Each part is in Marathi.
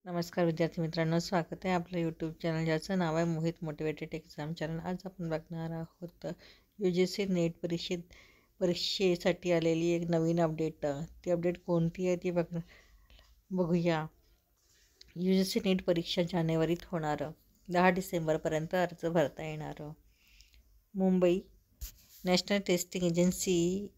नमस्कार विद्यार्थी मित्रांनो, स्वागत आहे आपलं यूट्यूब चॅनल ज्याचं नाव आहे मोहित मोटिवेटेड एक्झाम चॅनल। आज आपण बघणार आहोत UGC नेट परीक्षेसाठी आलेली एक नवीन अपडेट। ती अपडेट कोणती आहे ती बघूया। UGC नेट परीक्षा जानेवारीत होणार, 10 डिसेंबरपर्यंत अर्ज भरता येणार। मुंबई नॅशनल टेस्टिंग एजन्सी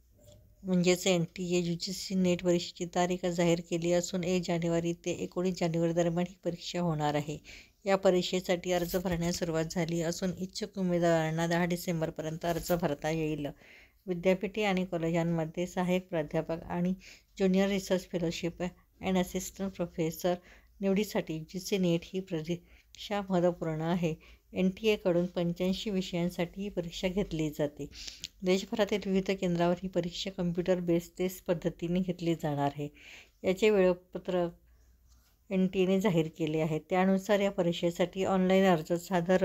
म्हणजेच NTA UGC नेट परीक्षेची तारीख जाहीर केली असून 1 जानेवारी ते 19 जानेवारी दरम्यान ही परीक्षा होणार आहे। या परीक्षेसाठी अर्ज भरण्यास सुरुवात झाली असून इच्छुक उमेदवारांना 10 डिसेंबरपर्यंत अर्ज भरता येईल। विद्यापीठे आणि कॉलेजांमध्ये सहाय्यक प्राध्यापक आणि junior research fellowship and assistant professor निवडीसाठी UGC नेट ही परीक्षा महत्त्वपूर्ण आहे। NTA कडून 85 विषयांसाठी ही परीक्षा घेतली जाते। देशभरातील विविध केंद्रावर ही परीक्षा कम्प्युटर बेस्ड टेस्ट पद्धतीने घेतली जाणार आहे। याचे वेळापत्रक NTAने जाहीर केले आहे। त्यानुसार या परीक्षेसाठी ऑनलाईन अर्ज सादर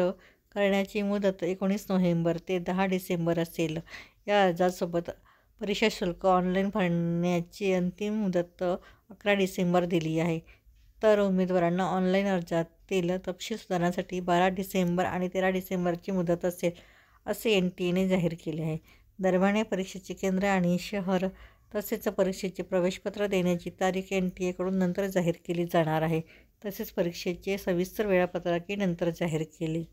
करण्याची मुदत 19 नोव्हेंबर ते 10 डिसेंबर असेल। या अर्जासोबत परीक्षा शुल्क ऑनलाईन भरण्याची अंतिम मुदत 11 डिसेंबर दिली आहे। तर उमेदवारांना ऑनलाईन अर्जातील तपशील सुधारण्यासाठी 12 डिसेंबर आणि 13 डिसेंबरची मुदत असेल असे NTAने जाहीर केले आहे। दरम्यान या परीक्षेचे केंद्र आणि शहर तसेच परीक्षेचे प्रवेशपत्र देण्याची तारीख NTA कडून नंतर जाहीर केली जाणार आहे। तसेच परीक्षेचे सविस्तर वेळापत्रकही नंतर जाहीर केले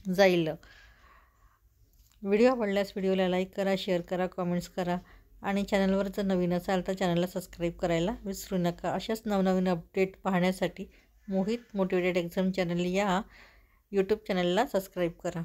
जाईल। व्हिडिओ आवडल्यास व्हिडिओला लाईक करा, शेअर करा, कमेंट्स करा आणि चॅनलवर जर नवीन असाल तर चॅनलला सबस्क्राईब करायला विसरू नका। अशाच नवनवीन अपडेट पाहण्यासाठी मोहित मोटिवेटेड एक्झाम चॅनल या यूट्यूब चॅनलला सबस्क्राईब करा।